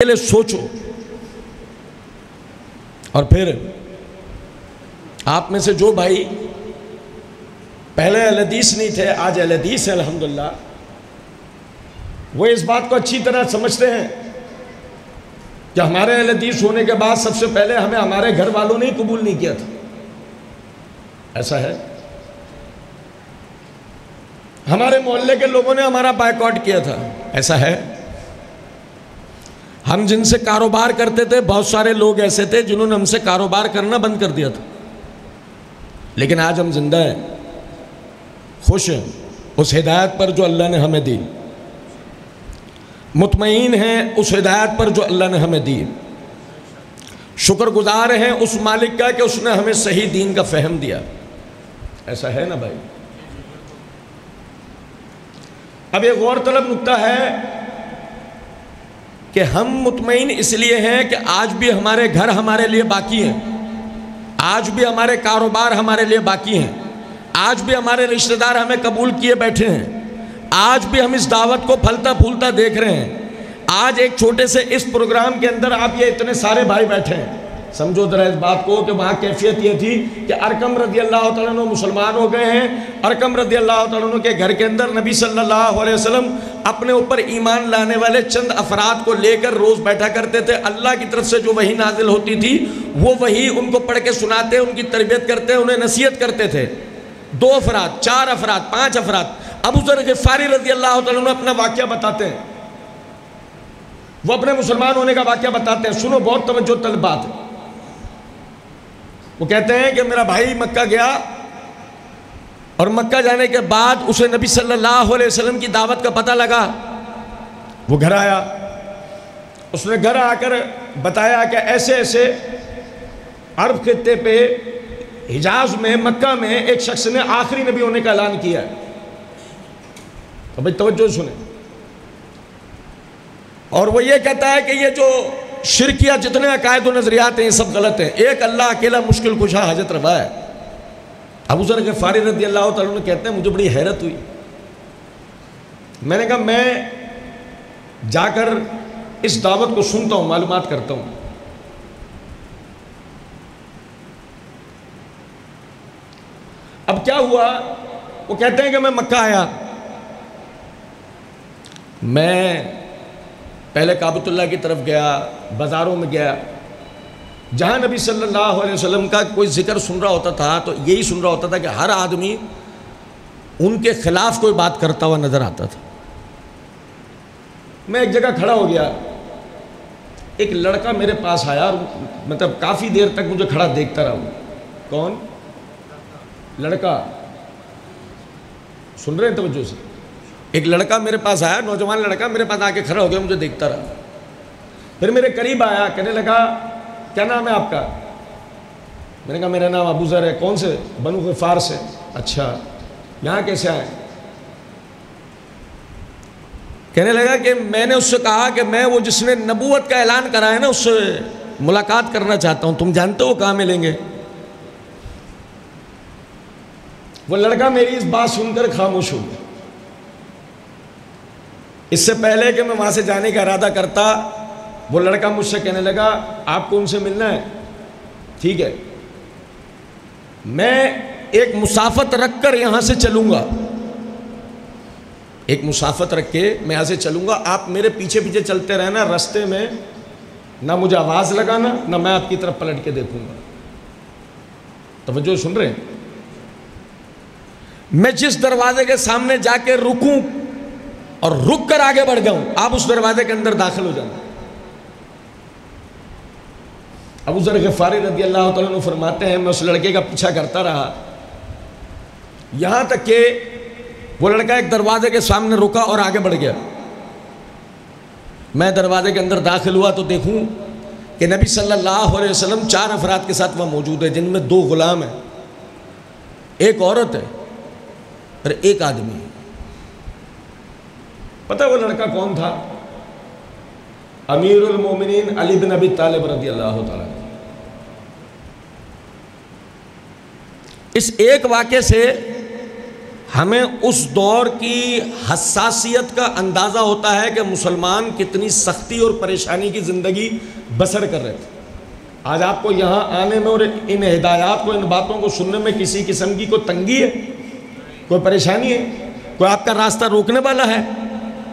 پہلے سوچو، اور پھر آپ میں سے جو بھائی پہلے اہل حدیث نہیں تھے آج اہل حدیث ہیں الحمدللہ، وہ اس بات کو اچھی طرح سمجھتے ہیں کہ ہمارے اہل حدیث ہونے کے بعد سب سے پہلے ہمیں ہمارے گھر والوں نے ہی قبول نہیں کیا تھا. ایسا ہے؟ ہمارے محلے کے لوگوں نے ہمارا بائیکاٹ کیا تھا. ایسا ہے؟ ہم جن سے کاروبار کرتے تھے بہت سارے لوگ ایسے تھے جنہوں نے ہم سے کاروبار کرنا بند کر دیا تھا، لیکن آج ہم زندہ ہیں، خوش ہیں اس ہدایت پر جو اللہ نے ہمیں دی، مطمئن ہیں اس ہدایت پر جو اللہ نے ہمیں دی، شکر گزار ہیں اس مالک کا کہ اس نے ہمیں صحیح دین کا فہم دیا. ایسا ہے نا بھائی؟ اب ایک غور طلب نکتہ ہے کہ ہم مطمئن اس لیے ہیں کہ آج بھی ہمارے گھر ہمارے لیے باقی ہیں، آج بھی ہمارے کاروبار ہمارے لیے باقی ہیں، آج بھی ہمارے رشتہ دار ہمیں قبول کیے بیٹھے ہیں، آج بھی ہم اس دعوت کو پھلتا پھولتا دیکھ رہے ہیں. آج ایک چھوٹے سے اس پروگرام کے اندر آپ یہ اتنے سارے بھائی بیٹھے ہیں. سمجھو ذرا اس بات کو کہ وہاں کیفیت یہ تھی کہ ارقم رضی اللہ تعالیٰ عنہ مسلمان ہو گئے ہیں. ارقم رضی اللہ تعالیٰ عنہ کے گھر کے اندر نبی صلی اللہ علیہ وسلم اپنے اوپر ایمان لانے والے چند افراد کو لے کر روز بیٹھا کرتے تھے. اللہ کی طرف سے جو وحی نازل ہوتی تھی وہ وحی ان کو پڑھ کے سناتے، ان کی تربیت کرتے، انہیں نصیحت کرتے تھے. 2 افراد، 4 افراد، 5 افراد. ابو ذر غفاری رضی اللہ تعالیٰ عنہ اپنا واقعہ بتاتے ہیں، وہ اپنے مسلمان ہونے کا واقعہ بتاتے ہیں. سنو، بہت توجہ طلب بات ہے. وہ کہتے ہیں کہ میرا بھائی مکہ گیا اور مکہ جانے کے بعد اسے نبی صلی اللہ علیہ وسلم کی دعوت کا پتہ لگا. وہ گھر آیا، اس نے گھر آ کر بتایا کہ ایسے ایسے عرب خطے پہ حجاز میں مکہ میں ایک شخص نے آخری نبی ہونے کا اعلان کیا ہے. تو بھائی توجہ سنیں. اور وہ یہ کہتا ہے کہ یہ جو شرکیہ جتنے عقائد و نظریات ہیں یہ سب غلط ہیں، ایک اللہ اکیلا مشکل کشا حاجت روا ہے. ابو ذر غفاری رضی اللہ تعالیٰ عنہ کہتے ہیں مجھے بڑی حیرت ہوئی. میں نے کہا میں جا کر اس دعوت کو سنتا ہوں، معلومات کرتا ہوں. اب کیا ہوا؟ وہ کہتے ہیں کہ میں مکہ آیا، میں پہلے کعبۃ اللہ کی طرف گیا، بازاروں میں گیا، جہاں نبی صلی اللہ علیہ وسلم کا کوئی ذکر سن رہا ہوتا تھا تو یہی سن رہا ہوتا تھا کہ ہر آدمی ان کے خلاف کوئی بات کرتا ہوا نظر آتا تھا. میں ایک جگہ کھڑا ہو گیا، ایک لڑکا میرے پاس آیا اور مطلب کافی دیر تک مجھے کھڑا دیکھتا رہا. کون؟ لڑکا. سن رہے ہیں توجہ سے؟ ایک لڑکا میرے پاس آیا، نوجوان لڑکا میرے پاس آ کے کھڑا ہو گیا، مجھے دیکھتا رہا. پھر میرے قریب آیا، کہنے لگا کیا نام ہے آپ کا؟ میں نے کہا میرا نام ابو ذر ہے. کون سے؟ بنو غفار سے. اچھا، یہاں کیسے آئے؟ کہنے لگا کہ میں نے اس سے کہا کہ میں وہ جس نے نبوت کا اعلان کرا ہے نا اس سے ملاقات کرنا چاہتا ہوں، تم جانتے ہو کہاں ملیں گے؟ وہ لڑکا میری اس بات سن کر خاموش ہو گیا. اس سے پہلے کہ میں وہاں سے جانے کا ارادہ کرتا، وہ لڑکا مجھ سے کہنے لگا آپ کو ان سے ملنا ہے؟ ٹھیک ہے، میں ایک مسافت رکھ کر یہاں سے چلوں گا، ایک مسافت رکھ کے میں یہاں سے چلوں گا، آپ میرے پیچھے پیچھے چلتے رہنا، رستے میں نہ مجھے آواز لگانا نہ میں آپ کی طرف پلٹ کے دیکھوں گا. توجہ سن رہے ہیں؟ میں جس دروازے کے سامنے جا کے رکوں اور رک کر آگے بڑھ جاؤں، آپ اس دروازے کے اندر داخل ہو جانا. ابو ذر غفاری رضی اللہ تعالیٰ عنہ فرماتے ہیں میں اس لڑکے کا پیچھا کرتا رہا یہاں تک کہ وہ لڑکا ایک دروازے کے سامنے رکا اور آگے بڑھ گیا. میں دروازے کے اندر داخل ہوا تو دیکھوں کہ نبی صلی اللہ علیہ وسلم 4 افراد کے ساتھ وہاں موجود ہے، جن میں 2 غلام ہیں، ایک عورت ہے اور ایک آدمی ہے. پتہ وہ لڑکا کون تھا؟ امیر المومنین علی بن ابی طالب رضی اللہ تعالیٰ. اس ایک واقعے سے ہمیں اس دور کی حساسیت کا اندازہ ہوتا ہے کہ مسلمان کتنی سختی اور پریشانی کی زندگی بسر کر رہے تھے۔ آج آپ کو یہاں آنے میں اور ان ہدایات کو، ان باتوں کو سننے میں کسی قسم کی کوئی تنگی ہے، کوئی پریشانی ہے؟ کوئی آپ کا راستہ روکنے والا ہے؟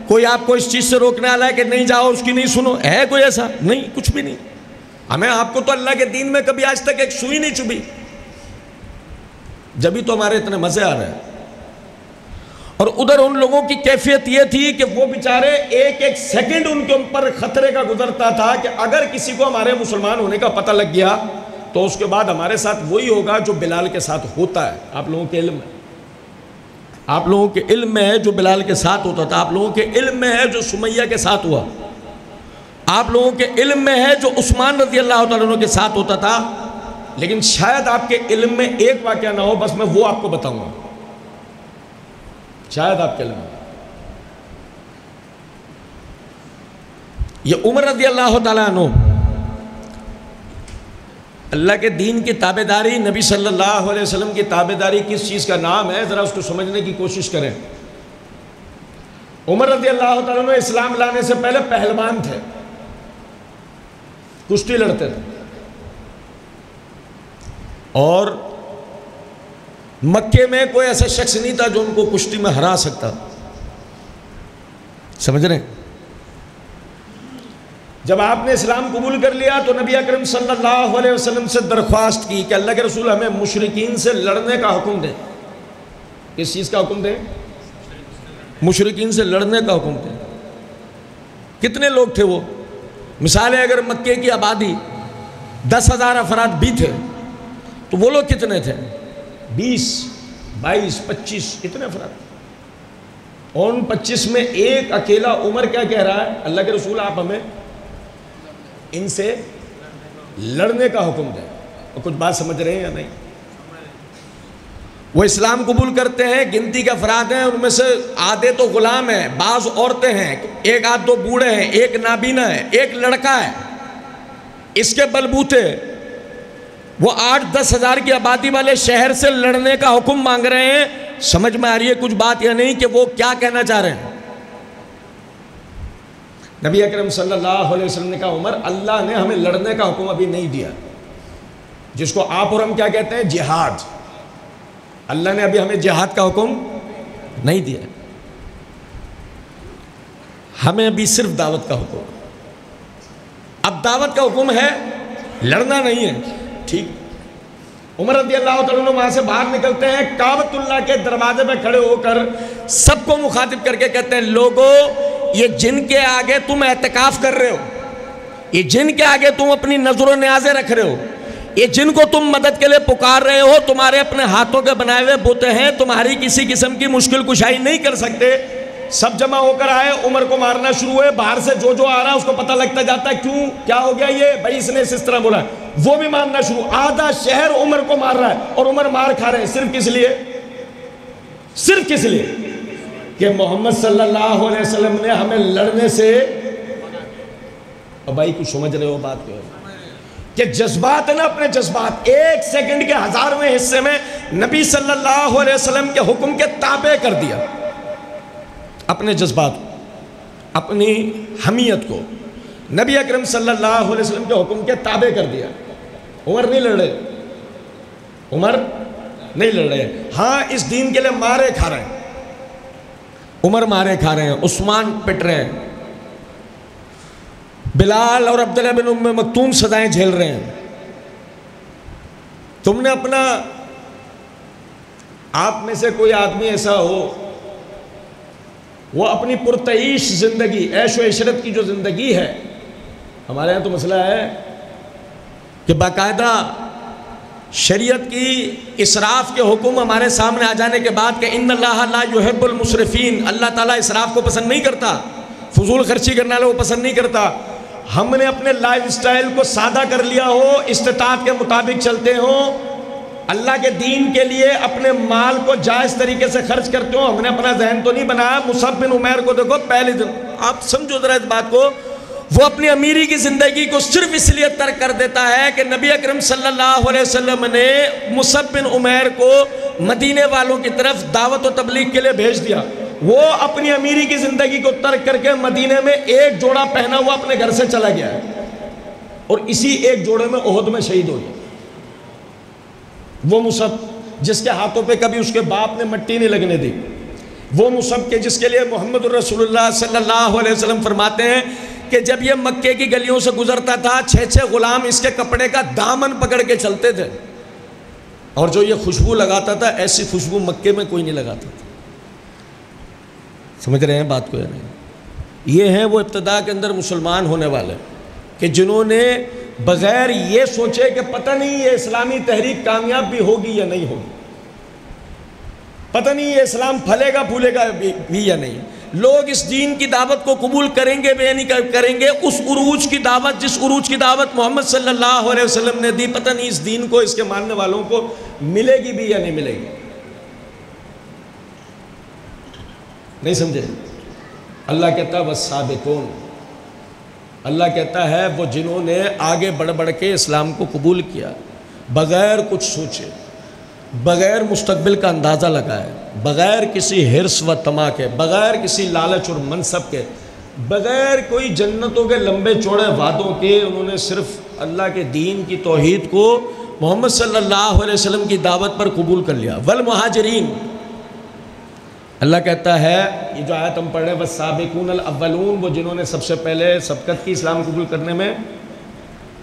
کوئی آپ کو اس چیز سے روکنے والا ہے کہ نہیں جاؤ، اس کی نہیں سنو؟ ہے کوئی ایسا؟ نہیں، کچھ بھی نہیں۔ ہمیں آپ کو تو اللہ کے دین میں کبھی آج تک ایک سوئی نہیں چبھی، جبھی تو ہمارے اتنے مزے آ رہے ہیں۔ اور ادھر ان لوگوں کی کیفیت یہ تھی کہ وہ بیچارے ایک ایک سیکنڈ ان کے اوپر خطرے کا گزرتا تھا کہ اگر کسی کو ہمارے مسلمان ہونے کا پتہ لگ گیا تو اس کے بعد ہمارے ساتھ وہی ہوگا جو بلال کے ساتھ ہوتا ہے۔ آپ لوگوں کے علم ہے، آپ لوگوں کے علم میں ہے جو بلال کے ساتھ ہوتا تھا، آپ لوگوں کے علم میں ہے جو سمیہ کے ساتھ ہوا، آپ لوگوں کے علم میں ہے جو عثمان رضی اللہ تعالیٰ عنہ کے ساتھ ہوتا تھا۔ لیکن شاید آپ کے علم میں ایک واقعہ نہ ہو، بس میں وہ آپ کو بتاؤں گا، شاید آپ کے علم میں۔ یہ عمر رضی اللہ تعالیٰ عنہ، اللہ کے دین کی تابعداری، نبی صلی اللہ علیہ وسلم کی تابعداری کس چیز کا نام ہے، ذرا اس کو سمجھنے کی کوشش کریں۔ عمر رضی اللہ تعالیٰ عنہ اسلام لانے سے پہلے پہلوان تھے، کشتی لڑتے تھے، اور مکے میں کوئی ایسا شخص نہیں تھا جو ان کو کشتی میں ہرا سکتا۔ سمجھ رہے ہیں؟ جب آپ نے اسلام قبول کر لیا تو نبی اکرم صلی اللہ علیہ وسلم سے درخواست کی کہ اللہ کے رسول ہمیں مشرکین سے لڑنے کا حکم دیں۔ کس چیز کا حکم دیں؟ مشرکین سے لڑنے کا حکم دیں۔ کتنے لوگ تھے وہ؟ مثال ہے، اگر مکے کی آبادی 10,000 افراد بھی تھے تو وہ لوگ کتنے تھے؟ 20، 22، 25 اتنے افراد۔ اور ان 25 میں ایک اکیلا عمر کیا کہہ رہا ہے؟ اللہ کے رسول آپ ہمیں ان سے لڑنے کا حکم دیں۔ اور کچھ بات سمجھ رہے ہیں یا نہیں؟ وہ اسلام قبول کرتے ہیں، گنتی کے افراد ہیں، ان میں سے آدھے تو غلام ہیں، بعض عورتیں ہیں، ایک آدھ دو بوڑھے ہیں، ایک نابینا ہے، ایک لڑکا ہے۔ اس کے بلبوتے وہ 8-10 ہزار کی آبادی والے شہر سے لڑنے کا حکم مانگ رہے ہیں۔ سمجھ میں آ رہی ہے کچھ بات یا نہیں کہ وہ کیا کہنا چاہ رہے ہیں؟ نبی اکرم صلی اللہ علیہ وسلم نے کہا عمر، اللہ نے ہمیں لڑنے کا حکم ابھی نہیں دیا، جس کو آپ اور ہم کیا کہتے ہیں؟ جہاد۔ اللہ نے ابھی ہمیں جہاد کا حکم نہیں دیا، ہمیں ابھی صرف دعوت کا حکم۔ اب دعوت کا حکم ہے، لڑنا نہیں ہے، ٹھیک۔ عمر رضی اللہ تعالیٰ عنہ وہاں سے باہر نکلتے ہیں، کعبۃ اللہ کے دروازے پہ کھڑے ہو کر سب کو مخاطب کر کے کہتے ہیں، لوگو یہ جن کے آگے تم اعتکاف کر رہے ہو، یہ جن کے آگے تم اپنی نظر و نیازیں رکھ رہے ہو، یہ جن کو تم مدد کے لیے پکار رہے ہو، تمہارے اپنے ہاتھوں کے بنائے ہوئے بت ہیں، تمہاری کسی قسم کی مشکل کشائی نہیں کر سکتے۔ سب جمع ہو کر آئے، عمر کو مارنا شروع ہوئے، باہر سے جو جو آ رہا ہے اس کو پتہ لگتا جاتا ہے کیوں کیا ہو گیا، یہ بھائی اس نے اس طرح بولا، وہ بھی مارنا شروع۔ آدھا شہر عمر کو مار رہا ہے اور عمر مار کھا رہے ہیں، صرف کس لیے؟ صرف کس لیے کہ محمد صلی اللہ علیہ وسلم نے ہمیں لڑنے سے، اور بھائی کچھ سمجھ رہے ہو بات کو، کہ جذبات ہے نا، اپنے جذبات ایک سیکنڈ کے 1000ویں حصے میں نبی صلی اللہ علیہ وسلم کے حکم کے تابع کر دیا، اپنے جذبات، اپنی حمیت کو نبی اکرم صلی اللہ علیہ وسلم کے حکم کے تابع کر دیا۔ عمر نہیں لڑ رہے، عمر نہیں لڑ رہے، ہاں اس دین کے لیے مارے کھا رہے ہیں، عمر مارے کھا رہے ہیں، عثمان پٹ رہے ہیں، بلال اور عبداللہ بن ام مکتوم سزائیں جھیل رہے ہیں۔ تم نے اپنا، آپ میں سے کوئی آدمی ایسا ہو وہ اپنی پرتعیش زندگی، عیش و عشرت کی جو زندگی ہے، ہمارے یہاں تو مسئلہ ہے کہ باقاعدہ شریعت کی اسراف کے حکم ہمارے سامنے آ جانے کے بعد کہ ان اللہ لا یحب المسرفین، اللہ تعالیٰ اسراف کو پسند نہیں کرتا، فضول خرچی کرنے والے وہ پسند نہیں کرتا۔ ہم نے اپنے لائف سٹائل کو سادہ کر لیا ہو، استطاعت کے مطابق چلتے ہوں، اللہ کے دین کے لیے اپنے مال کو جائز طریقے سے خرچ کرتے ہوں۔ ہم نے اپنا ذہن تو نہیں بنایا۔ مصعب بن عمیر کو دیکھو، پہلے دن آپ سمجھو ذرا اس بات کو، وہ اپنی امیری کی زندگی کو صرف اس لیے ترک کر دیتا ہے کہ نبی اکرم صلی اللہ علیہ وسلم نے مصعب بن عمیر کو مدینے والوں کی طرف دعوت و تبلیغ کے لیے بھیج دیا. وہ اپنی امیری کی زندگی کو ترک کر کے مدینے میں ایک جوڑا پہنا ہوا اپنے گھر سے چلا گیا ہے اور اسی ایک جوڑے میں احد میں شہید ہو گیا. وہ مصعب جس کے ہاتھوں پہ کبھی اس کے باپ نے مٹی نہیں لگنے دی، وہ مصعب کے جس کے لیے محمد الرسول اللہ صلی اللہ علیہ وسلم فرماتے ہیں کہ جب یہ مکے کی گلیوں سے گزرتا تھا 6 غلام اس کے کپڑے کا دامن پکڑ کے چلتے تھے، اور جو یہ خوشبو لگاتا تھا ایسی خوشبو مکے میں کوئی نہیں لگاتا تھا. سمجھ رہے ہیں بات کو یا نہیں؟ یہ ہیں وہ ابتدا کے اندر مسلمان ہونے والے کہ جنہوں نے بغیر یہ سوچے کہ پتہ نہیں یہ اسلامی تحریک کامیاب بھی ہوگی یا نہیں ہوگی، پتہ نہیں یہ اسلام پھلے گا پھولے گا بھی یا نہیں، لوگ اس دین کی دعوت کو قبول کریں گے بھی نہیں کریں گے. اس عروج کی دعوت، جس عروج کی دعوت محمد صلی اللہ علیہ وسلم نے دی، پتہ نہیں اس دین کو، اس کے ماننے والوں کو ملے گی بھی یا نہیں ملے گی. نہیں سمجھے؟ اللہ کہتا ہے والسابقون، اللہ کہتا ہے وہ جنہوں نے آگے بڑھ بڑھ کے اسلام کو قبول کیا، بغیر کچھ سوچے، بغیر مستقبل کا اندازہ لگائے، بغیر کسی حرص و طمع کے، بغیر کسی لالچ اور منصب کے، بغیر کوئی جنتوں کے لمبے چوڑے وعدوں کے، انہوں نے صرف اللہ کے دین کی توحید کو، محمد صلی اللہ علیہ وسلم کی دعوت پر قبول کر لیا. والمہاجرین، اللہ کہتا ہے یہ جو آیت ہم پڑھ رہے ہیں والسابقون الاولون، وہ جنہوں نے سب سے پہلے سبقت کی اسلام قبول کرنے میں،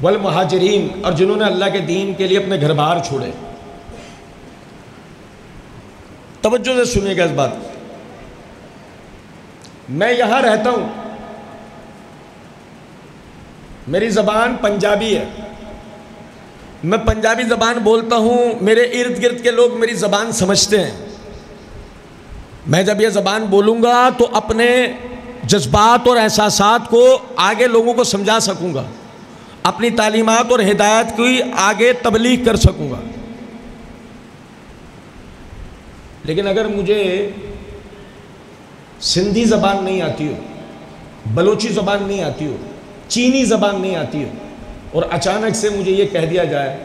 والمہاجرین، اور جنہوں نے اللہ کے دین کے لیے اپنے گھر بار چھوڑے. توجہ سے سنیے گا اس بات. میں یہاں رہتا ہوں، میری زبان پنجابی ہے، میں پنجابی زبان بولتا ہوں، میرے ارد گرد کے لوگ میری زبان سمجھتے ہیں. میں جب یہ زبان بولوں گا تو اپنے جذبات اور احساسات کو آگے لوگوں کو سمجھا سکوں گا، اپنی تعلیمات اور ہدایت کی آگے تبلیغ کر سکوں گا. لیکن اگر مجھے سندھی زبان نہیں آتی ہو، بلوچی زبان نہیں آتی ہو، چینی زبان نہیں آتی ہو، اور اچانک سے مجھے یہ کہہ دیا جائے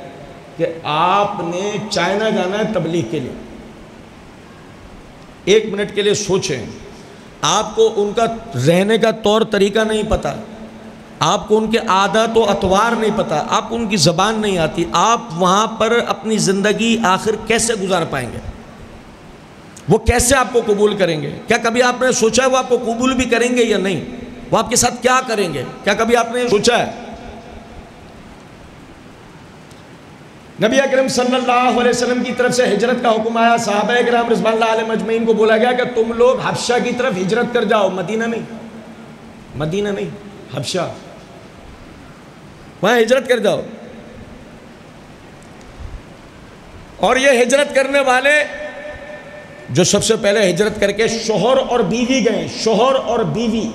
کہ آپ نے چائنا جانا ہے تبلیغ کے لیے، ایک منٹ کے لیے سوچیں. آپ کو ان کا رہنے کا طور طریقہ نہیں پتہ، آپ کو ان کے عادات و اطوار نہیں پتہ، آپ کو ان کی زبان نہیں آتی، آپ وہاں پر اپنی زندگی آخر کیسے گزار پائیں گے؟ وہ کیسے آپ کو قبول کریں گے؟ کیا کبھی آپ نے سوچا ہے وہ آپ کو قبول بھی کریں گے یا نہیں؟ وہ آپ کے ساتھ کیا کریں گے؟ کیا کبھی آپ نے سوچا ہے؟ نبی اکرم صلی اللہ علیہ وسلم کی طرف سے ہجرت کا حکم آیا، صحابہ کرام رضوان اللہ علیہم اجمعین کو بولا گیا کہ تم لوگ حبشہ کی طرف ہجرت کر جاؤ، مدینہ نہیں، حبشہ، وہاں ہجرت کر جاؤ. اور یہ ہجرت کرنے والے جو سب سے پہلے ہجرت کر کے شوہر اور بیوی گئے، شوہر اور بیوی،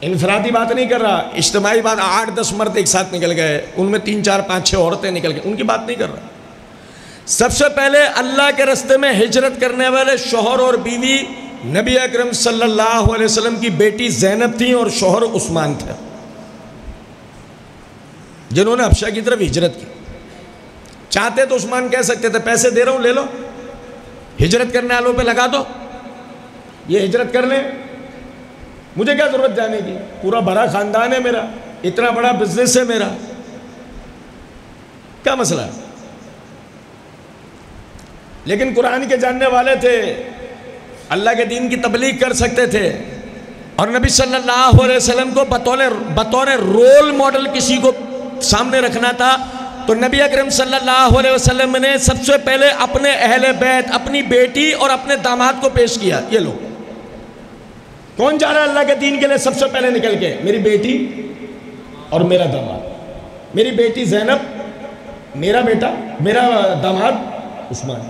انفرادی بات نہیں کر رہا، اجتماعی بات، 8-10 مرد ایک ساتھ نکل گئے، ان میں 3, 4, 5, 6 عورتیں نکل گئیں، ان کی بات نہیں کر رہا. سب سے پہلے اللہ کے راستے میں ہجرت کرنے والے شوہر اور بیوی نبی اکرم صلی اللہ علیہ وسلم کی بیٹی زینب تھیں اور شوہر عثمان تھے، جنہوں نے حبشہ کی طرف ہجرت کی. چاہتے تو عثمان کہہ سکتے تھے پیسے دے رہا ہوں لے لو، ہجرت کرنے والوں پہ لگا دو، یہ ہجرت کر لیں، مجھے کیا ضرورت جانے کی، پورا بڑا خاندان ہے میرا، اتنا بڑا بزنس ہے میرا، کیا مسئلہ ہے؟ لیکن قرآن کے جاننے والے تھے، اللہ کے دین کی تبلیغ کر سکتے تھے، اور نبی صلی اللہ علیہ وسلم کو بطور رول ماڈل کسی کو سامنے رکھنا تھا، تو نبی اکرم صلی اللہ علیہ وسلم نے سب سے پہلے اپنے اہل بیت، اپنی بیٹی اور اپنے داماد کو پیش کیا. یہ لو، کون جا رہا ہے اللہ کے دین کے لیے سب سے پہلے نکل کے؟ میری بیٹی اور میرا داماد، میری بیٹی زینب، میرا بیٹا، میرا داماد عثمان.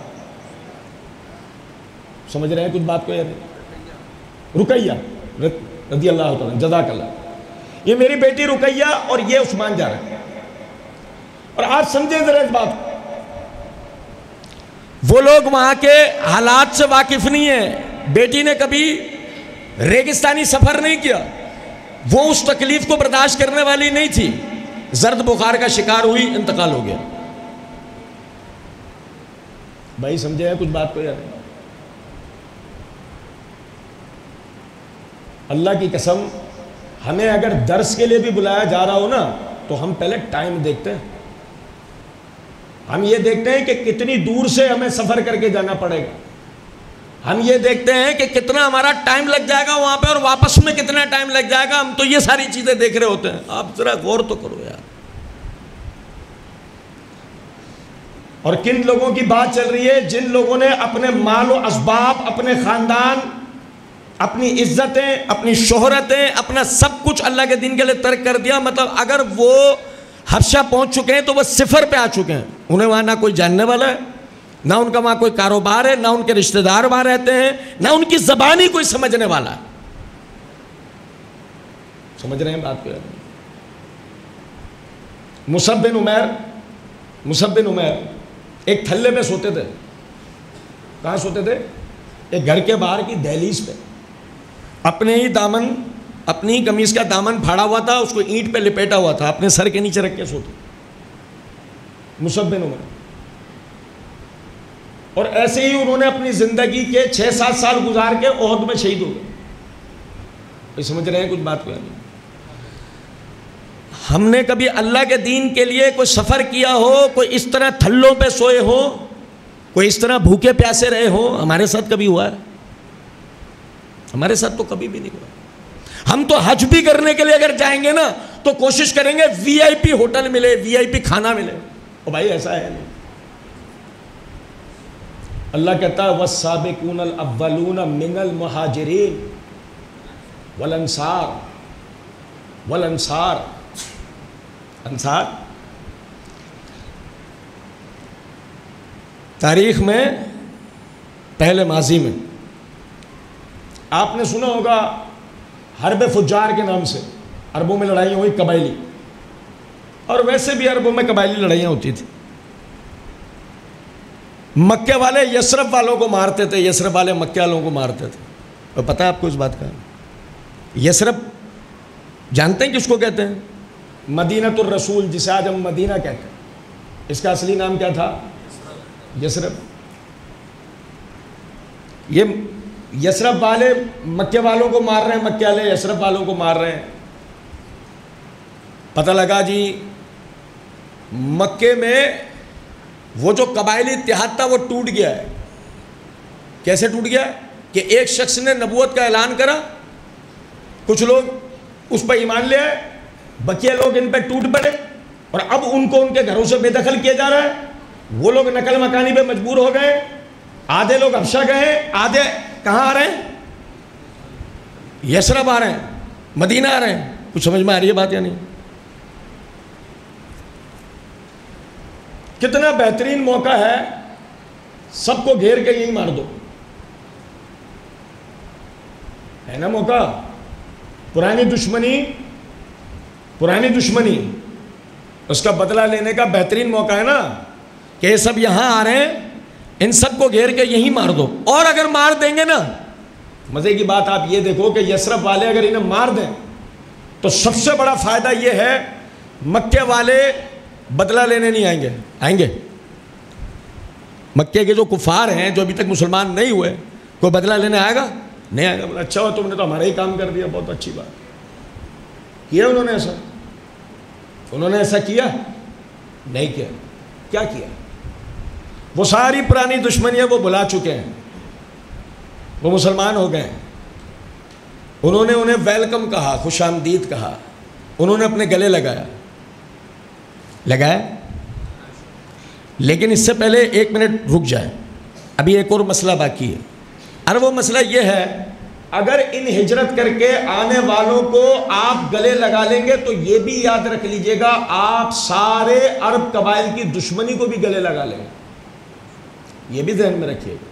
سمجھ رہے ہیں کچھ بات کو یا نہیں؟ رقیہ رضی اللہ تعالیٰ، جزاک اللہ، یہ میری بیٹی رقیہ اور یہ عثمان جا رہے ہیں. اور آج سمجھیں ذرا اس بات، وہ لوگ وہاں کے حالات سے واقف نہیں ہیں. بیٹی نے کبھی ریگستانی سفر نہیں کیا، وہ اس تکلیف کو برداشت کرنے والی نہیں تھی، زرد بخار کا شکار ہوئی، انتقال ہو گیا۔ بھائی سمجھے ہیں کچھ بات کو؟ یار اللہ کی قسم، ہمیں اگر درس کے لیے بھی بلایا جا رہا ہو نا تو ہم پہلے ٹائم دیکھتے ہیں، ہم یہ دیکھتے ہیں کہ کتنی دور سے ہمیں سفر کر کے جانا پڑے گا، ہم یہ دیکھتے ہیں کہ کتنا ہمارا ٹائم لگ جائے گا وہاں پہ اور واپس میں کتنا ٹائم لگ جائے گا، ہم تو یہ ساری چیزیں دیکھ رہے ہوتے ہیں۔ آپ ذرا غور تو کرو یار۔ اور کن لوگوں کی بات چل رہی ہے؟ جن لوگوں نے اپنے مال و اسباب، اپنے خاندان، اپنی عزتیں، اپنی شہرتیں، اپنا سب کچھ اللہ کے دین کے لیے ترک کر دیا۔ مطلب اگر وہ حبشہ پہنچ چکے ہیں تو وہ صفر پہ آ چکے ہیں، انہیں وہاں نہ کوئی جاننے والا ہے، نہ ان کا وہاں کوئی کاروبار ہے، نہ ان کے رشتہ دار وہاں رہتے ہیں، نہ ان کی زبان ہی کوئی سمجھنے والا ہے۔ سمجھ رہے ہیں بات کو؟ مصعب بن عمیر ایک تھلے پہ سوتے تھے۔ کہاں سوتے تھے؟ ایک گھر کے باہر کی دہلیز پہ، اپنے ہی دامن، اپنی ہی قمیص کا دامن پھاڑا ہوا تھا، اس کو اینٹ پہ لپیٹا ہوا تھا، اپنے سر کے نیچے رکھ کے سوتے مصعب بن عمیر۔ اور ایسے ہی انہوں نے اپنی زندگی کے 6-7 سال گزار کے احد میں شہید ہو گئے۔ سمجھ رہے ہیں کچھ بات کو؟ ہم نے کبھی اللہ کے دین کے لیے کوئی سفر کیا ہو، کوئی اس طرح تھلوں پہ سوئے ہو، کوئی اس طرح بھوکے پیاسے رہے ہو؟ ہمارے ساتھ کبھی ہوا ہے؟ ہمارے ساتھ تو کبھی بھی نہیں ہوا۔ ہم تو حج بھی کرنے کے لیے اگر جائیں گے نا تو کوشش کریں گے وی آئی پی ہوٹل ملے، وی آئی پی کھانا ملے۔ او بھائی ایسا ہے نہیں۔ اللہ کہتا ہے وَالسَّابِقُونَ الْأَوَّلُونَ مِنَ الْمُهَاجِرِينَ والانصار انصار تاریخ میں پہلے ماضی میں آپ نے سنا ہوگا حرب فجار کے نام سے عربوں میں لڑائیاں ہوئی قبائلی، اور ویسے بھی عربوں میں قبائلی لڑائیاں ہوتی تھی۔ مکے والے یثرب والوں کو مارتے تھے، یثرب والے مکے والوں کو مارتے تھے۔ اور پتہ ہے آپ کو اس بات کا؟ یثرب جانتے ہیں کس کو کہتے ہیں؟ مدینۃ الرسول، جسے آج ہم مدینہ کہتے ہیں، اس کا اصلی نام کیا تھا؟ یثرب۔ یہ یثرب والے مکے والوں کو مار رہے ہیں، مکے والے یثرب والوں کو مار رہے ہیں۔ پتہ لگا جی مکے میں وہ جو قبائلی اتحاد تھا وہ ٹوٹ گیا ہے۔ کیسے ٹوٹ گیا؟ کہ ایک شخص نے نبوت کا اعلان کرا، کچھ لوگ اس پہ ایمان لے آئے، بقیہ لوگ ان پہ ٹوٹ پڑے، اور اب ان کو ان کے گھروں سے بے دخل کیا جا رہا ہے۔ وہ لوگ نقل مکانی پہ مجبور ہو گئے، آدھے لوگ حبشہ گئے، آدھے کہاں آ رہے ہیں؟ یثرب آ رہے ہیں، مدینہ آ رہے ہیں۔ کچھ سمجھ میں آ رہی ہے بات یا نہیں؟ کتنا بہترین موقع ہے، سب کو گھیر کے یہی مار دو، ہے نا موقع؟ پرانی دشمنی اس کا بدلہ لینے کا بہترین موقع ہے نا، کہ یہ سب یہاں آ رہے ہیں، ان سب کو گھیر کے یہی مار دو۔ اور اگر مار دیں گے نا، مزے کی بات آپ یہ دیکھو کہ یثرب والے اگر انہیں مار دیں تو سب سے بڑا فائدہ یہ ہے مکے والے بدلہ لینے نہیں آئیں گے۔ آئیں گے مکے کے جو کفار ہیں جو ابھی تک مسلمان نہیں ہوئے، کوئی بدلہ لینے آئے گا؟ نہیں آئے گا۔ بولا اچھا ہو تم نے تو ہمارا ہی کام کر دیا، بہت اچھی بات کیا انہوں نے۔ انہوں نے ایسا کیا نہیں کیا؟ کیا کیا؟ وہ ساری پرانی دشمنیاں وہ بلا چکے ہیں، وہ مسلمان ہو گئے ہیں۔ انہوں نے انہیں ویلکم کہا، خوش آمدید کہا، انہوں نے اپنے گلے لگایا۔ لیکن اس سے پہلے ایک منٹ رک جائے، ابھی ایک اور مسئلہ باقی ہے۔ اور وہ مسئلہ یہ ہے، اگر ان ہجرت کر کے آنے والوں کو آپ گلے لگا لیں گے تو یہ بھی یاد رکھ لیجئے گا آپ سارے عرب قبائل کی دشمنی کو بھی گلے لگا لیں گے۔ یہ بھی ذہن میں رکھیے گا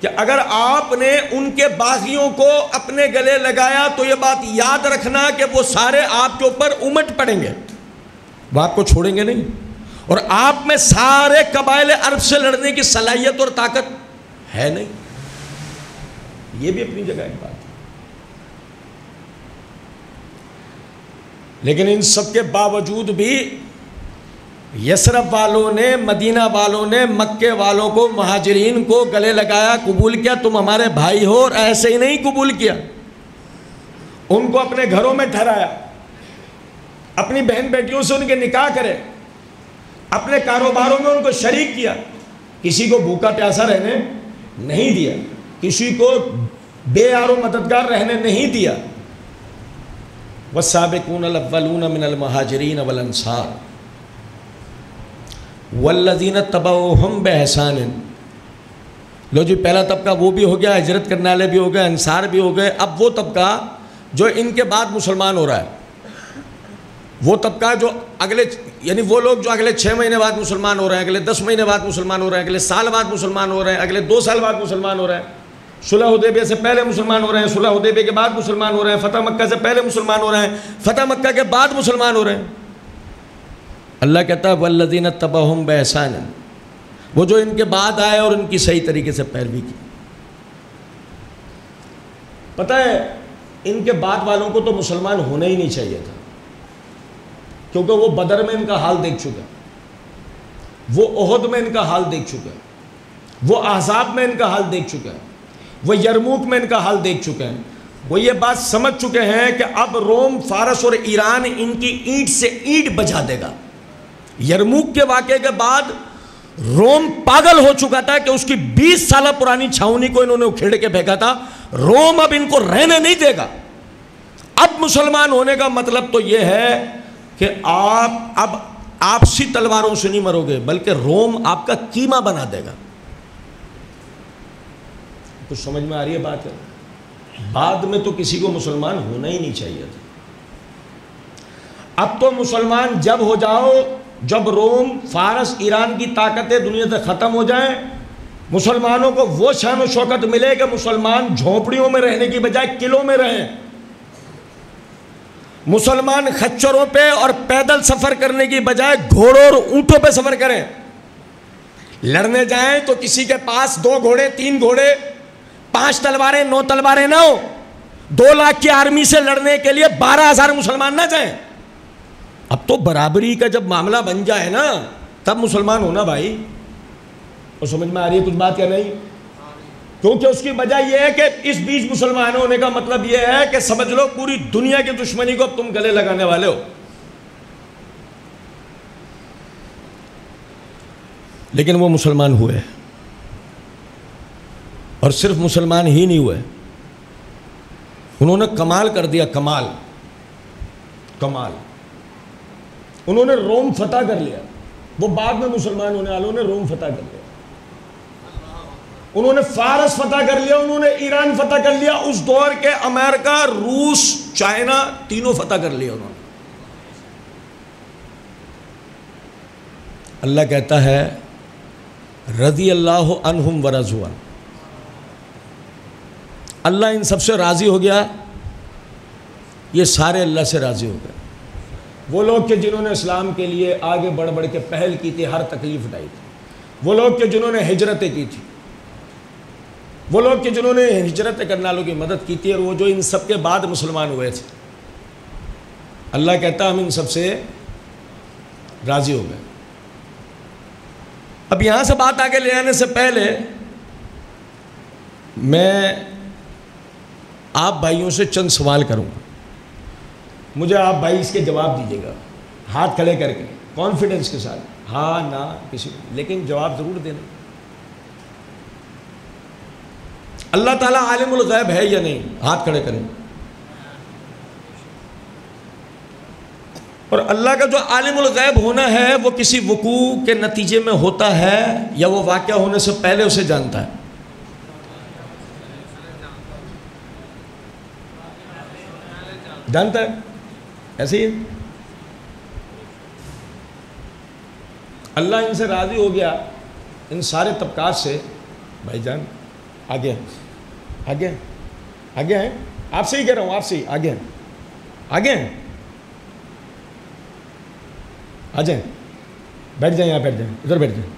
کہ اگر آپ نے ان کے باغیوں کو اپنے گلے لگایا تو یہ بات یاد رکھنا کہ وہ سارے آپ کے اوپر امٹ پڑیں گے، وہ آپ کو چھوڑیں گے نہیں، اور آپ میں سارے قبائل عرب سے لڑنے کی صلاحیت اور طاقت ہے نہیں۔ یہ بھی اپنی جگہ ایک بات ہے۔ لیکن ان سب کے باوجود بھی یثرب والوں نے، مدینہ والوں نے مکے والوں کو، مہاجرین کو گلے لگایا، قبول کیا، تم ہمارے بھائی ہو، اور ایسے ہی نہیں قبول کیا، ان کو اپنے گھروں میں ٹھہرایا، اپنی بہن بیٹیوں سے ان کے نکاح کرے، اپنے کاروباروں میں ان کو شریک کیا، کسی کو بھوکا پیاسا رہنے نہیں دیا، کسی کو بے یار و مددگار رہنے نہیں دیا۔ والسابقون الاولون من المہاجرین والانصار والذین اتبعوہم بإحسان۔ لو جی، پہلا طبقہ وہ بھی ہو گیا، ہجرت کرنے والے بھی ہو گئے، انصار بھی ہو گئے۔ اب وہ طبقہ جو ان کے بعد مسلمان ہو رہا ہے، وہ طبقہ جو اگلے، یعنی وہ لوگ جو اگلے 6 مہینے بعد مسلمان ہو رہے ہیں، اگلے 10 مہینے بعد مسلمان ہو رہے ہیں، اگلے سال بعد مسلمان ہو رہے ہیں، اگلے 2 سال بعد مسلمان ہو رہے ہیں، صلح حدیبیہ سے پہلے مسلمان ہو رہے ہیں، صلح حدیبیہ کے بعد مسلمان ہو رہے ہیں، فتح مکہ سے پہلے مسلمان ہو رہے ہیں، فتح مکہ کے بعد مسلمان ہو رہے ہیں۔ اللہ کہتا ہے والذین اتبعوہم بإحسان، وہ جو ان کے بعد آئے اور ان کی صحیح طریقے سے پیروی کی۔ پتہ ہے ان کے بعد والوں کو تو مسلمان ہونا ہی نہیں چاہیے تھا، کیونکہ وہ بدر میں ان کا حال دیکھ چکا ہے، وہ احد میں ان کا حال دیکھ چکا ہے، وہ احزاب میں ان کا حال دیکھ چکا ہے، وہ یرموک میں ان کا حال دیکھ چکے ہیں، وہ یہ بات سمجھ چکے ہیں کہ اب روم، فارس اور ایران ان کی اینٹ سے اینٹ بجا دے گا۔ یرموک کے واقعے کے بعد روم پاگل ہو چکا تھا کہ اس کی 20 سالہ پرانی چھاؤنی کو انہوں نے اکھیڑ کے پھینکا تھا۔ روم اب ان کو رہنے نہیں دے گا۔ اب مسلمان ہونے کا مطلب تو یہ ہے کہ آپ اب آپسی تلواروں سے نہیں مرو گے، بلکہ روم آپ کا قیمہ بنا دے گا۔ کچھ سمجھ میں آ رہی ہے بات ہے؟ بعد میں تو کسی کو مسلمان ہونا ہی نہیں چاہیے تھا۔ اب تو مسلمان جب ہو جاؤ جب روم، فارس، ایران کی طاقتیں دنیا سے ختم ہو جائیں، مسلمانوں کو وہ شان و شوکت ملے کہ مسلمان جھونپڑیوں میں رہنے کی بجائے قلعوں میں رہیں، مسلمان خچروں پہ اور پیدل سفر کرنے کی بجائے گھوڑوں اور اونٹوں پہ سفر کریں، لڑنے جائیں تو کسی کے پاس 2 گھوڑے، 3 گھوڑے، 5 تلواریں، 9 تلواریں نہ ہو، 2 لاکھ کی آرمی سے لڑنے کے لیے 12,000 مسلمان نہ جائیں۔ اب تو برابری کا جب معاملہ بن جائے نا، تب مسلمان ہونا بھائی۔ اور سمجھ میں آ رہی ہے کچھ بات یا نہیں؟ کیونکہ اس کی وجہ یہ ہے کہ اس بیچ مسلمان ہونے کا مطلب یہ ہے کہ سمجھ لو پوری دنیا کی دشمنی کو اب تم گلے لگانے والے ہو۔ لیکن وہ مسلمان ہوئے، اور صرف مسلمان ہی نہیں ہوئے، انہوں نے کمال کر دیا، کمال۔ انہوں نے روم فتح کر لیا۔ وہ بعد میں مسلمان ہونے والوں نے روم فتح کر لیا، انہوں نے فارس فتح کر لیا، انہوں نے ایران فتح کر لیا، اس دور کے امریکہ، روس، چائنا، تینوں فتح کر لیا انہوں نے۔ اللہ کہتا ہے رضی اللہ عنہم ورضوا عنہ، اللہ ان سب سے راضی ہو گیا، یہ سارے اللہ سے راضی ہو گئے۔ وہ لوگ کہ جنہوں نے اسلام کے لیے آگے بڑھ بڑھ کے پہل کی تھی، ہر تکلیف اٹھائی تھی، وہ لوگ کہ جنہوں نے ہجرتیں کی تھی، وہ لوگ کہ جنہوں نے ہجرت کرنے والوں کی مدد کی تھی، اور وہ جو ان سب کے بعد مسلمان ہوئے تھے، اللہ کہتا ہم ان سب سے راضی ہو گئے۔ اب یہاں سے بات آگے لے آنے سے پہلے میں آپ بھائیوں سے چند سوال کروں گا، مجھے آپ بھائی اس کے جواب دیجیے گا، ہاتھ کھڑے کر کے، کانفیڈنس کے ساتھ، ہاں نہ کسی، لیکن جواب ضرور دینا۔ اللہ تعالیٰ عالم الغیب ہے یا نہیں؟ ہاتھ کھڑے کریں۔ اور اللہ کا جو عالم الغیب ہونا ہے وہ کسی وقوع کے نتیجے میں ہوتا ہے یا وہ واقعہ ہونے سے پہلے اسے جانتا ہے؟ جانتا ہے، ایسے ہی اللہ ان سے راضی ہو گیا، ان سارے طبقات سے۔ بھائی جان آگے آگے آگے ہیں، آپ سے ہی کہہ رہا ہوں، آپ سے ہی آگے ہیں، آگے ہیں، آ جائیں، بیٹھ جائیں، یہاں بیٹھ جائیں، ادھر بیٹھ جائیں۔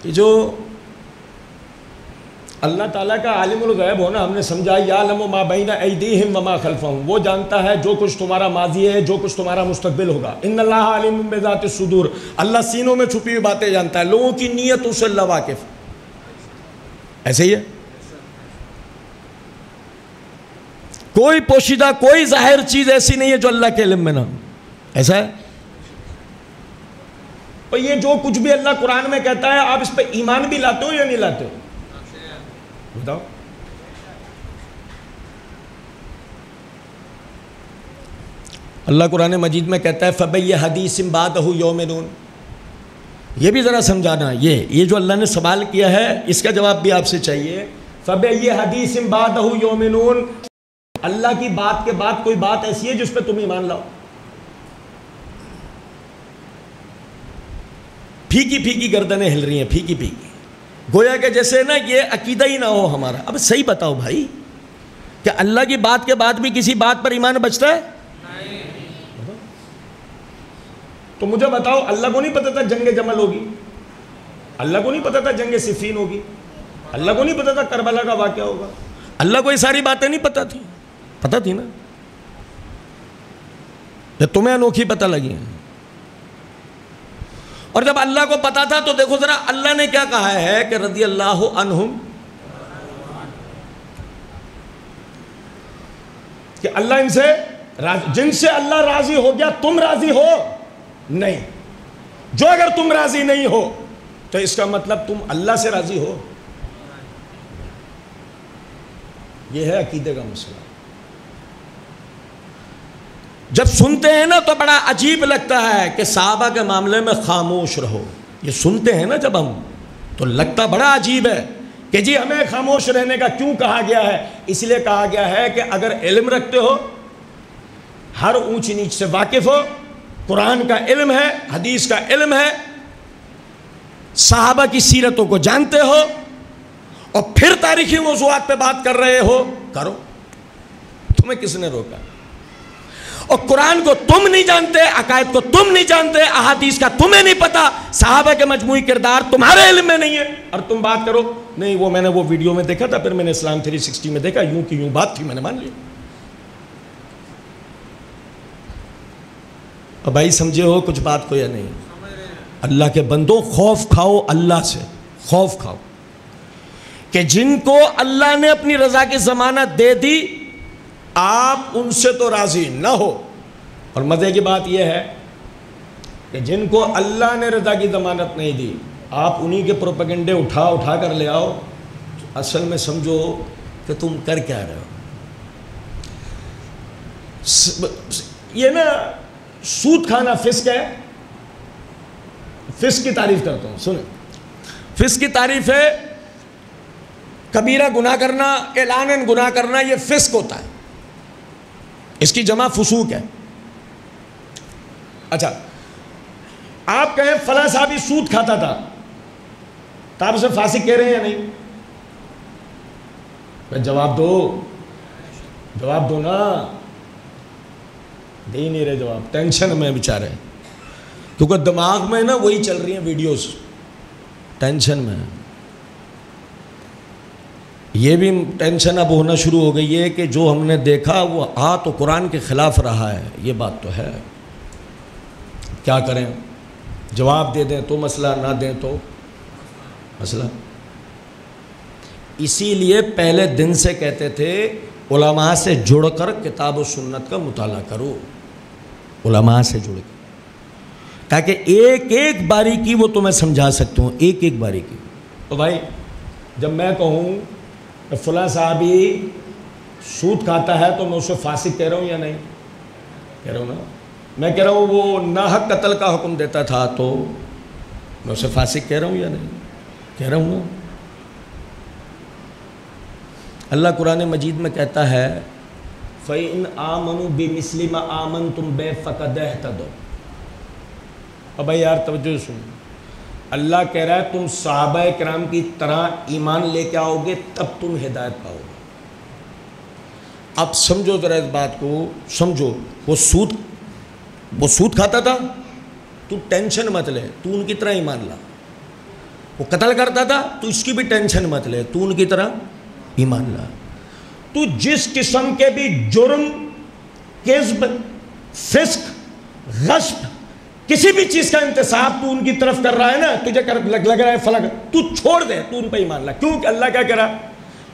یہ جو اللہ تعالیٰ کا عالم الغیب ہونا ہم نے سمجھا، یعلم ما بین ایدیہم وما خلفہم، وہ جانتا ہے جو کچھ تمہارا ماضی ہے، جو کچھ تمہارا مستقبل ہوگا. ان اللہ علیم بذات الصدور، اللہ سینوں میں چھپی ہوئی باتیں جانتا ہے، لوگوں کی نیتوں سے اللہ واقف. ایسے ہی ہے، کوئی پوشیدہ کوئی ظاہر چیز ایسی نہیں ہے جو اللہ کے علم میں نہ ہو. ایسا ہے. اور یہ جو کچھ بھی اللہ قرآن میں کہتا ہے آپ اس پہ ایمان بھی لاتے ہو یا نہیں لاتے ہو؟ بتاؤ. اللہ قرآن مجید میں کہتا ہے فَبَيَّ حَدِيثٍ بَعْدَهُ يُؤْمِنُونَ. یہ بھی ذرا سمجھانا، یہ جو اللہ نے سوال کیا ہے اس کا جواب بھی آپ سے چاہیے. فَبَيَّ حَدِيثٍ بَعْدَهُ يُؤْمِنُونَ، اللہ کی بات کے بعد کوئی بات ایسی ہے جس پہ تم ایمان لاؤ؟ پھیکی پھیکی گردنیں ہل رہی ہیں، پھیکی پھیکی، گویا کہ جیسے نا یہ عقیدہ ہی نہ ہو ہمارا. اب صحیح بتاؤ بھائی، کہ اللہ کی بات کے بعد بھی کسی بات پر ایمان بچتا ہے؟ تو مجھے بتاؤ، اللہ کو نہیں پتا تھا جنگ جمل ہوگی؟ اللہ کو نہیں پتا تھا جنگ صفین ہوگی؟ اللہ کو نہیں پتا تھا کربلا کا واقعہ ہوگا؟ اللہ کو یہ ساری باتیں نہیں پتا تھی؟ پتا تھی نا. یہ تمہیں انوکھی پتہ لگی ہیں. اور جب اللہ کو پتا تھا تو دیکھو ذرا اللہ نے کیا کہا ہے کہ رضی اللہ عنہم، کہ اللہ ان سے جن سے اللہ راضی ہو گیا تم راضی ہو نہیں. جو اگر تم راضی نہیں ہو تو اس کا مطلب تم اللہ سے راضی ہو. یہ ہے عقیدے کا مسئلہ. جب سنتے ہیں نا تو بڑا عجیب لگتا ہے کہ صحابہ کے معاملے میں خاموش رہو. یہ سنتے ہیں نا جب ہم تو لگتا بڑا عجیب ہے کہ جی ہمیں خاموش رہنے کا کیوں کہا گیا ہے. اس لیے کہا گیا ہے کہ اگر علم رکھتے ہو، ہر اونچ نیچ سے واقف ہو، قرآن کا علم ہے، حدیث کا علم ہے، صحابہ کی سیرتوں کو جانتے ہو، اور پھر تاریخی موضوعات پہ بات کر رہے ہو، کرو. تمہیں کس نے روکا؟ اور قرآن کو تم نہیں جانتے، عقائد کو تم نہیں جانتے، احادیث کا تمہیں نہیں پتا، صحابہ کے مجموعی کردار تمہارے علم میں نہیں ہے، اور تم بات کرو نہیں وہ میں نے وہ ویڈیو میں دیکھا تھا، پھر میں نے اسلام 360 میں دیکھا، یوں کی یوں بات تھی، میں نے مان لی. اور بھائی سمجھے ہو کچھ بات کو یا نہیں؟ اللہ کے بندو، خوف کھاؤ اللہ سے، خوف کھاؤ کہ جن کو اللہ نے اپنی رضا کی ضمانت دے دی آپ ان سے تو راضی نہ ہو. اور مزے کی بات یہ ہے کہ جن کو اللہ نے رضا کی ضمانت نہیں دی آپ انہی کے پروپیگنڈے اٹھا کر لے آؤ. اصل میں سمجھو کہ تم کر کیا رہے ہو. یہ نا سود کھانا فسق ہے. فسق کی تعریف کرتا ہوں، سنیں. فسق کی تعریف ہے کبیرہ گناہ کرنا، اعلاناً گناہ کرنا، یہ فسق ہوتا ہے. اس کی جمع فسوق ہے. اچھا آپ کہیں فلاں صاحب سود کھاتا تھا تو آپ اسے فاسق کہہ رہے ہیں یا نہیں؟ جواب دو نا. دے ہی نہیں رہے جواب، ٹینشن میں بیچارے، کیونکہ دماغ میں نا وہی چل رہی ہیں ویڈیوز، ٹینشن میں. یہ بھی ٹینشن اب ہونا شروع ہو گئی ہے کہ جو ہم نے دیکھا وہ تو قرآن کے خلاف رہا ہے. یہ بات تو ہے، کیا کریں؟ جواب دے دیں تو مسئلہ، نہ دیں تو مسئلہ. اسی لیے پہلے دن سے کہتے تھے علماء سے جڑ کر کتاب و سنت کا مطالعہ کرو، علماء سے جڑ کر، تاکہ ایک ایک باریکی وہ تمہیں سمجھا سکتا ہوں، ایک ایک باریکی. تو بھائی جب میں کہوں کہ فلاں صحابی سود کھاتا ہے تو میں اسے فاسق کہہ رہا ہوں یا نہیں؟ کہہ رہا ہوں نا. میں کہہ رہا ہوں وہ ناحق قتل کا حکم دیتا تھا تو میں اسے فاسق کہہ رہا ہوں یا نہیں؟ کہہ رہا ہوں نا. اللہ قرآن مجید میں کہتا ہے فَإِنْ آمَنُوا بِمِثْلِ مَا آمَنْتُمْ بِهِ فَقَدْ اهْتَدَوْا. اب بھائی یار توجہ سن، اللہ کہہ رہا ہے تم صحابہ کرام کی طرح ایمان لے کے آؤ گے تب تم ہدایت پاؤ گے. اب سمجھو ذرا اس بات کو، سمجھو. وہ سود کھاتا تھا، تو ٹینشن مت لے، تو ان کی طرح ایمان لا. وہ قتل کرتا تھا تو اس کی بھی ٹینشن مت لے, تو ان کی طرح ایمان لا. تو جس قسم کے بھی جرم, کذب, فسق, غصب, کسی بھی چیز کا انتصاب تو ان کی طرف کر رہا ہے نا, تجھے لگ رہا ہے فلک, تو چھوڑ دے, تو ان پہ ایمان لا. کیونکہ اللہ کیا کہہ رہا,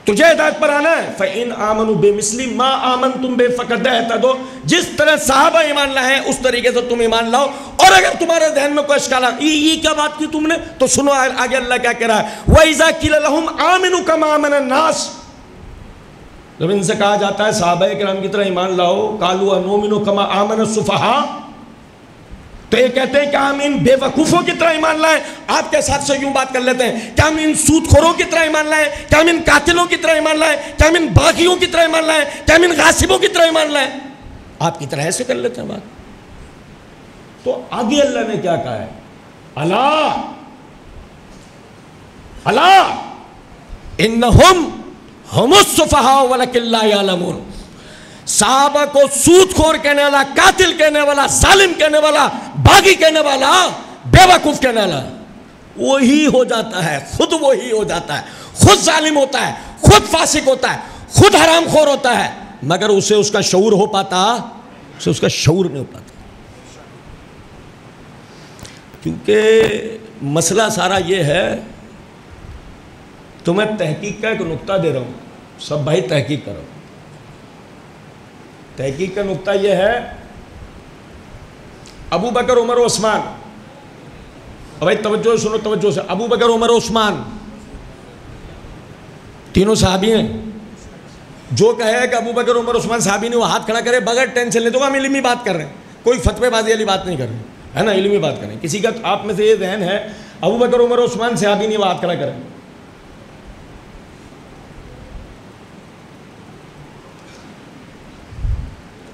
تجھے ہدایت پر آنا ہے. فَإِنْ آمَنُوا بِمِثْلِ مَا آمَنْتُمْ بِهِ فَقَدْ اهْتَدَوْا, جس طرح صحابہ ایمان لائے ہیں اس طریقے سے تم ایمان لاؤ. اور اگر تمہارے ذہن میں کوئی اشکال یہ کیا بات کی تم نے, تو سنو آگے اللہ کیا کہہ رہا ہے. وَإِذَا قِيلَ لَهُمْ آمِنُوا كَمَا آمَنَ النَّاسُ, جب ان سے کہا جاتا ہے صحابہ کرام کی طرح ایمان لاؤ, قَالُوا أَنُؤْمِنُ كَمَا آمَنَ السُّفَهَاءُ, تو یہ کہتے ہیں کہ ہم ان بے وقوفوں کی طرح ایمان لائیں. آپ کے ساتھ سے یوں بات کر لیتے ہیں, کیا ہم ان سود خوروں کی طرح ایمان لائیں, کیا ہم ان قاتلوں کی طرح ایمان لائیں, کیا ہم ان باغیوں کی طرح ایمان لائیں, کیا ہم ان غاصبوں کی طرح ایمان لائیں. آپ کی طرح ایسے کر لیتے ہیں بات. تو آگے اللہ نے کیا کہا ہے, الا انہم ہم السفہاء ولکن لا یعلمون. صحابہ کو سود خور کہنے والا, قاتل کہنے والا, ظالم کہنے والا, باغی کہنے والا, بے وقوف کہنے والا وہی ہو جاتا ہے, خود وہی ہو جاتا ہے, خود ظالم ہوتا ہے, خود فاسق ہوتا ہے, خود حرام خور ہوتا ہے, مگر اسے اس کا شعور ہو پاتا, اسے اس کا شعور نہیں ہو پاتا. کیونکہ مسئلہ سارا یہ ہے, تو میں تحقیق کا ایک نقطہ دے رہا ہوں, سب بھائی تحقیق کرو. تحقیق کا نقطہ یہ ہے, ابو بکر, عمر و عثمان, بھائی توجہ سنو, توجہ سے. ابو بکر, عمر و عثمان تینوں صحابی ہیں. جو کہے کہ ابو بکر, عمر, عثمان صحابی نہیں, وہ ہاتھ کھڑا کرے بغیر ٹینشن لے. تو ہم علمی بات کر رہے ہیں, کوئی فتوے بازی والی بات نہیں کر رہے ہیں, ہے نا, علمی بات کریں. کسی کا آپ میں سے یہ ذہن ہے ابو بکر, عمر و عثمان صحابی نہیں, وہ ہاتھ کھڑا کریں.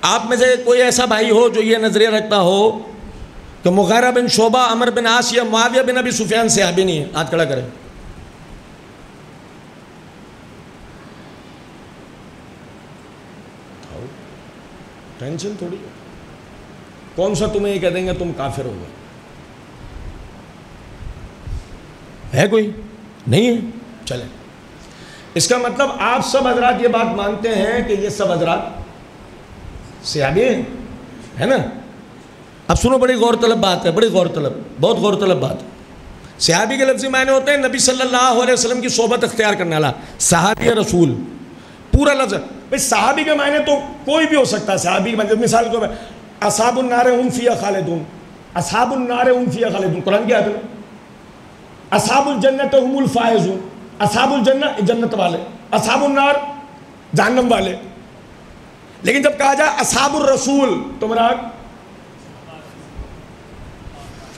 آپ میں سے کوئی ایسا بھائی ہو جو یہ نظریہ رکھتا ہو کہ مغیرہ بن شعبہ, عمر بن عاص یا معاویہ بن ابی سفیان صحابی نہیں ہے, ہاتھ کھڑا کرے. ٹینشن تھوڑی کون سا تمہیں یہ کہہ دیں گے تم کافر ہو گئے, ہے کوئی نہیں ہے. چلیں, اس کا مطلب آپ سب حضرات یہ بات مانتے ہیں کہ یہ سب حضرات صحابی ہیں, ہے نا. اب سنو, بڑی غور طلب بات ہے, بڑی غور طلب, بہت غور طلب بات ہے. صحابی کے لفظی معنی ہوتے ہیں نبی صلی اللہ علیہ وسلم کی صحبت اختیار کرنے والا, صحابی رسول, پورا لفظ. بھائی صحابی کے معنی تو کوئی بھی ہو سکتا ہے. صحابی مثال کو اصحاب النار هم فیہا خالدون, اصحاب النار هم فیہا خالدون, قرآن کی آیت ہے. اصحاب الجنت هم الفائزون, اصحاب الجنہ جنت والے, اصحاب النار جہنم والے. لیکن جب کہا جائے اصحاب الرسول تو مراد,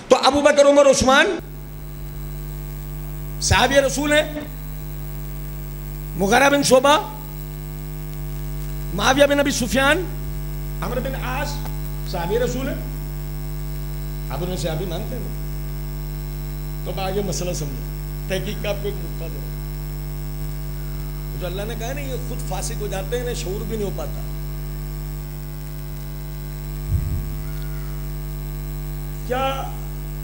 تو ابو بکر, عمر, عثمان صحابی رسول ہیں. مغیرہ بن شعبہ, معاویہ بن ابی سفیان, عمر بن عاص صحابی رسول ہیں. آپ انہیں صحابی مانتے ہیں. تو اب آگے مسئلہ سمجھو, تحقیق کا آپ کو ایک نقطہ دے. جو اللہ نے کہا نا یہ خود فاسق ہو جاتے ہیں, انہیں شعور بھی نہیں ہو پاتا. کیا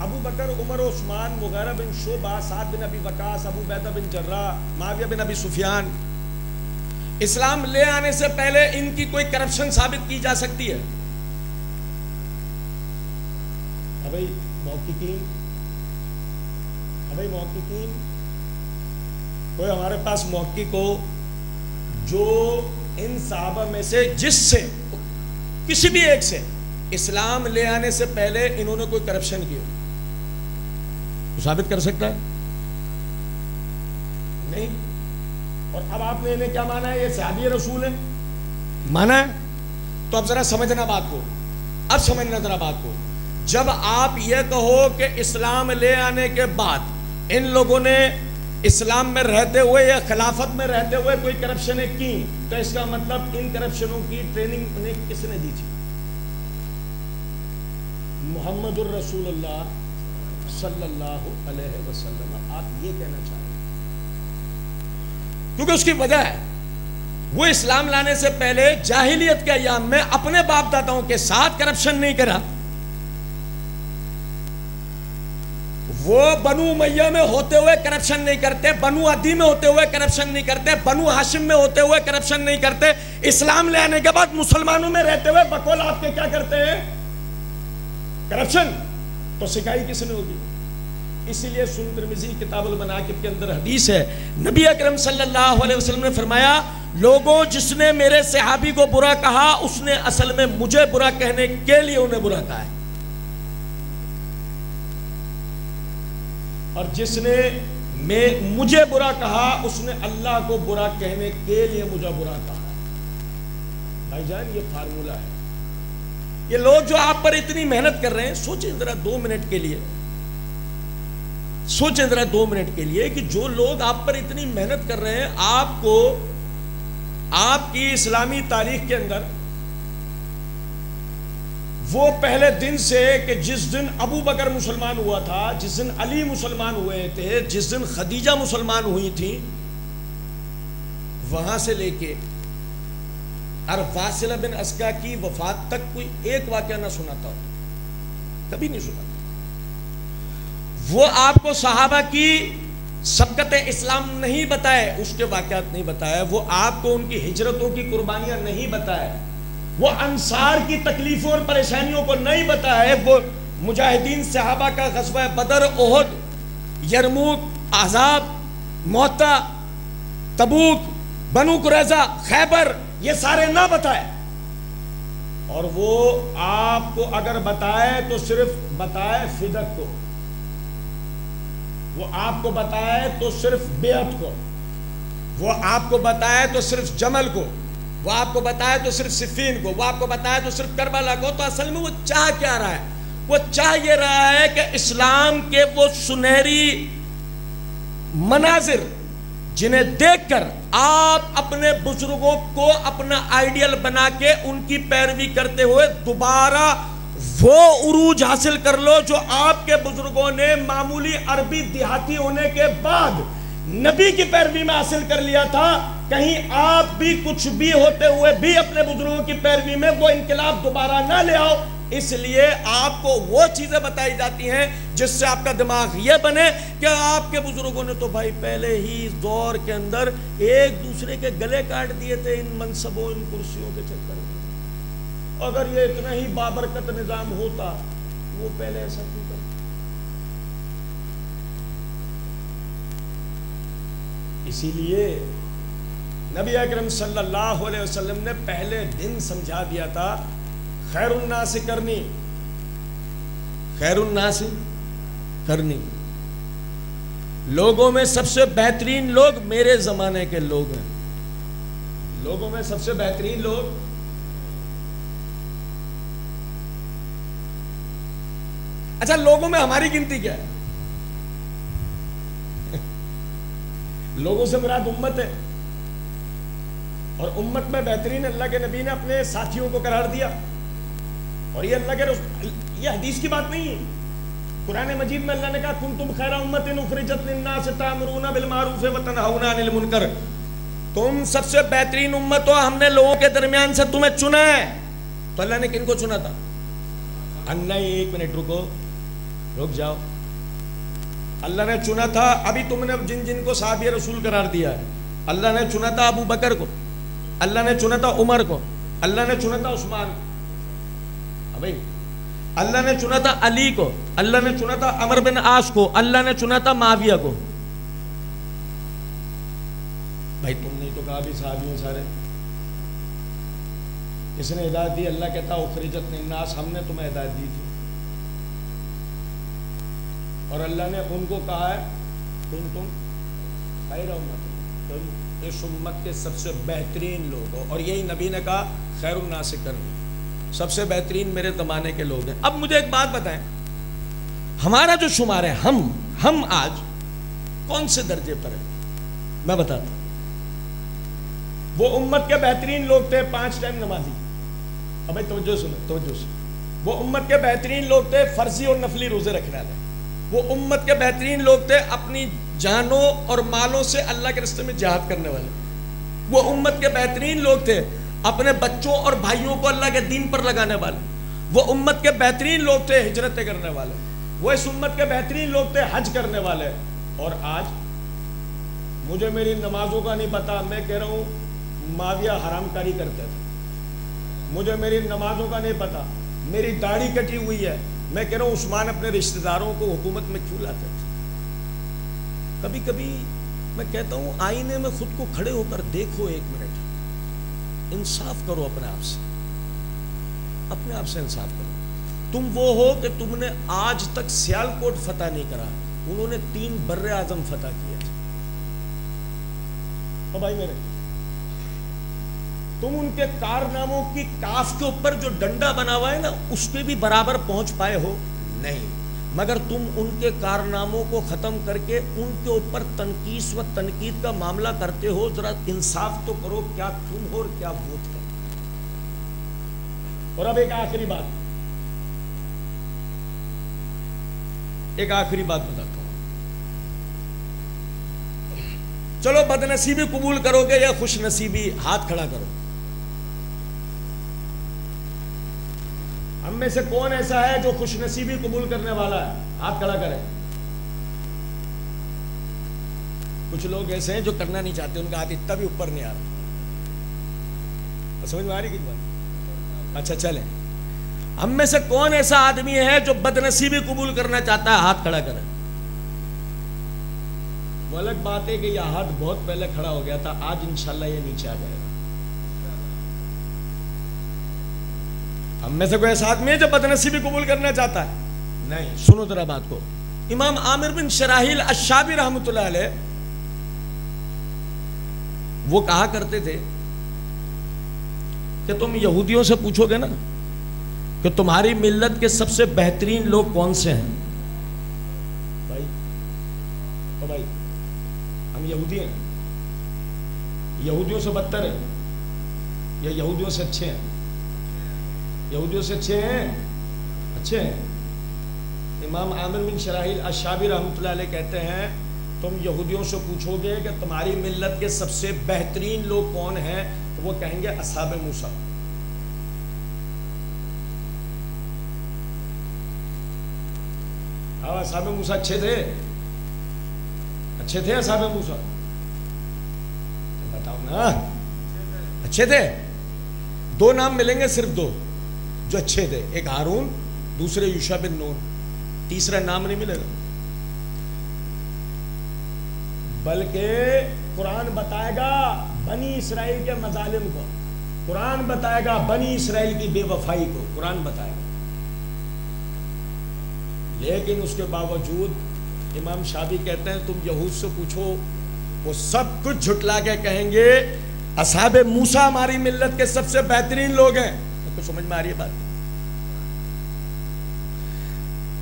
ابو بکر, عمر و عثمان, مغیرہ بن شعبہ, سعد بن ابی وقاص, ابو عبیدہ بن جراح, معاویہ بن ابی سفیان, اسلام لے آنے سے پہلے ان کی کوئی کرپشن ثابت کی جا سکتی ہے؟ ابھی محققین, کوئی ہمارے پاس محقق ہو جو ان صحابہ میں سے جس سے کسی بھی ایک سے اسلام لے آنے سے پہلے انہوں نے کوئی کرپشن کی تو ثابت کر سکتا ہے؟ نہیں. اور اب آپ نے انہیں کیا مانا ہے, یہ صحابی رسول ہے مانا ہے. تو اب ذرا سمجھنا بات کو, اب سمجھنا ذرا بات کو. جب آپ یہ کہو کہ اسلام لے آنے کے بعد ان لوگوں نے اسلام میں رہتے ہوئے یا خلافت میں رہتے ہوئے کوئی کرپشنیں کی, تو اس کا مطلب ان کرپشنوں کی ٹریننگ انہیں کس نے دی تھی؟ محمد الرسول اللہ صلی اللہ علیہ وسلم. آپ یہ کہنا چاہ رہے ہیں کیونکہ اس کی وجہ ہے وہ اسلام لانے سے پہلے جاہلیت کے ایام میں اپنے باپ داداؤں کے ساتھ کرپشن نہیں کرا, وہ بنو امیہ میں ہوتے ہوئے کرپشن نہیں کرتے، بنو عدی میں ہوتے ہوئے کرپشن نہیں کرتے، بنو ہاشم میں ہوتے ہوئے کرپشن نہیں کرتے، اسلام لے آنے کے بعد مسلمانوں میں رہتے ہوئے بقول آپ کے کیا کرتے ہیں؟ کرپشن۔ تو سکھائی کس نے ہوگی؟ اسی لیے سنن ترمذی کتاب المناقب کے اندر حدیث ہے، نبی اکرم صلی اللہ علیہ وسلم نے فرمایا، لوگوں جس نے میرے صحابی کو برا کہا اس نے اصل میں مجھے برا کہنے کے لیے انہیں برا کہا ہے، اور جس نے مجھے برا کہا اس نے اللہ کو برا کہنے کے لیے مجھے برا کہا ہے۔ بھائی جان یہ فارمولہ ہے۔ یہ لوگ جو آپ پر اتنی محنت کر رہے ہیں، سوچیں ذرا 2 منٹ کے لیے، سوچیں ذرا 2 منٹ کے لیے کہ جو لوگ آپ پر اتنی محنت کر رہے ہیں، آپ کو آپ کی اسلامی تاریخ کے اندر وہ پہلے دن سے کہ جس دن ابو بکر مسلمان ہوا تھا، جس دن علی مسلمان ہوئے تھے، جس دن خدیجہ مسلمان ہوئی تھی، وہاں سے لے کے اور واصلہ بن اسقع کی وفات تک کوئی ایک واقعہ نہ سناتا ہو، کبھی نہیں سنا۔ وہ آپ کو صحابہ کی سبقت اسلام نہیں بتائے، اس کے واقعات نہیں بتائے، وہ آپ کو ان کی ہجرتوں کی قربانیاں نہیں بتائے، وہ انصار کی تکلیفوں اور پریشانیوں کو نہیں بتائے، وہ مجاہدین صحابہ کا غزوہ بدر، احد، یرموک، احزاب، موتا، تبوک، بنو قریظہ، خیبر، یہ سارے نہ بتائے، اور وہ آپ کو اگر بتائے تو صرف بتائے فدق کو، وہ آپ کو بتائے تو صرف بیعت کو، وہ آپ کو بتائے تو صرف جمل کو، وہ آپ کو بتائے تو صرف صفین کو، وہ آپ کو بتائے تو صرف کربلا کو، تو اصل میں وہ چاہ کیا رہا ہے؟ وہ چاہ یہ رہا ہے کہ اسلام کے وہ سنہری مناظر جنہیں دیکھ کر آپ اپنے بزرگوں کو اپنا آئیڈیل بنا کے ان کی پیروی کرتے ہوئے دوبارہ وہ عروج حاصل کر لو جو آپ کے بزرگوں نے معمولی عربی دیہاتی ہونے کے بعد نبی کی پیروی میں حاصل کر لیا تھا۔ کہیں آپ بھی کچھ بھی ہوتے ہوئے بھی اپنے بزرگوں کی پیروی میں وہ انقلاب دوبارہ نہ لے آؤ، اس لیے آپ کو وہ چیزیں بتائی جاتی ہیں جس سے آپ کا دماغ یہ بنے کہ آپ کے بزرگوں نے تو بھائی پہلے ہی دور کے اندر ایک دوسرے کے گلے کاٹ دیے تھے ان منصبوں، ان کرسیوں کے چکر میں۔ اگر یہ اتنا ہی بابرکت نظام ہوتا وہ پہلے ایسا کیوں کرتا؟ اسی لیے نبی اکرم صلی اللہ علیہ وسلم نے پہلے دن سمجھا دیا تھا، خیر الناس کرنی، خیر الناس کرنی، لوگوں میں سب سے بہترین لوگ میرے زمانے کے لوگ ہیں، لوگوں میں سب سے بہترین لوگ۔ اچھا لوگوں میں ہماری گنتی کیا ہے؟ لوگوں سے مراد امت ہے، اور امت میں بہترین اللہ کے نبی نے اپنے ساتھیوں کو قرار دیا، اور یہ اللہ کے یہ حدیث کی بات نہیں ہے، قرآن مجید میں اللہ نے کہا کنتم خیر امت اخرجت للناس تأمرون بالمعروف وتنہون عن المنکر، تم سب سے بہترین امت ہو، ہم نے لوگوں کے درمیان سے تمہیں چنا ہے۔ تو اللہ نے کن کو چنا تھا؟ نہیں، ایک منٹ رکو، رک جاؤ، اللہ نے چنا تھا، ابھی تم نے جن جن کو صحابی رسول قرار دیا ہے، اللہ نے چنا تھا ابو بکر کو، اللہ نے چنا تھا عمر کو، اللہ نے چنا تھا عثمان کو، اللہ نے چنا تھا علی کو، اللہ نے چنا تھا عمر بن عاص کو، اللہ نے چنا تھا معاویہ کو۔ بھائی تم نے تو کہا بھی صحابی ہیں سارے، کس نے ہدایت دی؟ اللہ کہتا اخرجت للناس، ہم نے تمہیں ہدایت دی تھی، اور اللہ نے ان کو کہا ہے تم خیر امت، تم اس امت کے سب سے بہترین لوگ ہو، اور یہی نبی نے کہا خیر الناس کرنی، سب سے بہترین میرے زمانے کے لوگ ہیں۔ اب مجھے ایک بات بتائیں، ہمارا جو شمار ہے، ہم آج کون سے درجے پر ہیں؟ میں بتاتا ہوں۔ وہ امت کے بہترین لوگ تھے 5 ٹائم نمازی، اب بھائی توجہ سے، وہ امت کے بہترین لوگ تھے فرضی اور نفلی روزے رکھنے والے، وہ امت کے بہترین لوگ تھے اپنی جانوں اور مالوں سے اللہ کے راستے میں جہاد کرنے والے، وہ امت کے بہترین لوگ تھے اپنے بچوں اور بھائیوں کو اللہ کے دین پر لگانے والے، وہ امت کے بہترین لوگ تھے ہجرتیں کرنے والے، وہ اس امت کے بہترین لوگ تھے، حج کرنے والے. اور آج مجھے میری نمازوں کا نہیں پتا، میں کہہ رہا ہوں معاویہ حرام کاری کرتے تھے. مجھے میری نمازوں کا نہیں پتا، میری داڑھی کٹی ہوئی ہے، میں کہہ رہا ہوں عثمان اپنے رشتہ داروں کو حکومت میں کیوں لاتے تھے. کبھی کبھی میں کہتا ہوں آئینے میں خود کو کھڑے ہو کر دیکھو، 1 منٹ انصاف کرو اپنے آپ سے، اپنے آپ سے انصاف کرو. تم وہ ہو کہ تم نے آج تک سیالکوٹ فتح نہیں کرا، انہوں نے 3 بر اعظم فتح کیے تھے. تو بھائی میرے، تم ان کے کارناموں کی کاف کے اوپر جو ڈنڈا بنا ہوا ہے نا، اس کے بھی برابر پہنچ پائے ہو نہیں، مگر تم ان کے کارناموں کو ختم کر کے ان کے اوپر تنقیص و تنقید کا معاملہ کرتے ہو. ذرا انصاف تو کرو، کیا تم ہو اور کیا وہ تھے. اور اب ایک آخری بات بتاتا ہوں. چلو بد نصیبی قبول کرو گے یا خوش نصیبی؟ ہاتھ کھڑا کرو. ہم میں سے کون ایسا ہے جو خوش نصیبی قبول کرنے والا ہے؟ ہاتھ کھڑا کرے. کچھ لوگ ایسے ہیں جو کرنا نہیں چاہتے، ان کا ہاتھ اتنا بھی اوپر نہیں آ رہا. سمجھ میں آ رہی کس بات؟ اچھا چلیں، ہم میں سے کون ایسا آدمی ہے جو بد نصیبی قبول کرنا چاہتا ہے؟ ہاتھ کھڑا کرے. وہ الگ بات ہے کہ یہ ہاتھ بہت پہلے کھڑا ہو گیا تھا، آج انشاءاللہ یہ نیچے آ جائے گا. ہم میں سے کوئی ایسا آدمی ہے جو بد نصیبی قبول کرنا چاہتا ہے؟ نہیں. سنو ذرا بات کو. امام عامر بن شراحیل الشعبی رحمۃ اللہ علیہ وہ کہا کرتے تھے کہ تم یہودیوں سے پوچھو گے نا کہ تمہاری ملت کے سب سے بہترین لوگ کون سے ہیں؟ بھائی ہم یہودی ہیں، یہودیوں سے بدتر ہیں یا یہودیوں سے اچھے ہیں؟ یہودیوں سے اچھے ہیں، اچھے ہیں. امام عامر بن شراحیل الشعبی رحمۃ اللہ علیہ کہتے ہیں تم یہودیوں سے پوچھو گے کہ تمہاری ملت کے سب سے بہترین لوگ کون ہیں، تو وہ کہیں گے اصحاب موسیٰ. اصحاب موسیٰ اچھے تھے، اچھے تھے اصحاب موسیٰ؟ بتاؤ نا، اچھے تھے؟ 2 نام ملیں گے، صرف 2 جو اچھے تھے. ایک ہارون، دوسرے یوشع بن نون. تیسرا نام نہیں ملے گا. بلکہ قرآن بتائے گا بنی اسرائیل کے مظالم کو، قرآن بتائے گا بنی اسرائیل کی بے وفائی کو، قرآن بتائے گا. لیکن اس کے باوجود امام شافعی کہتے ہیں تم یہود سے پوچھو، وہ سب کچھ جھٹلا کے کہیں گے اصحاب موسیٰ ہماری ملت کے سب سے بہترین لوگ ہیں. تو سمجھ میں آ رہی ہے بات؟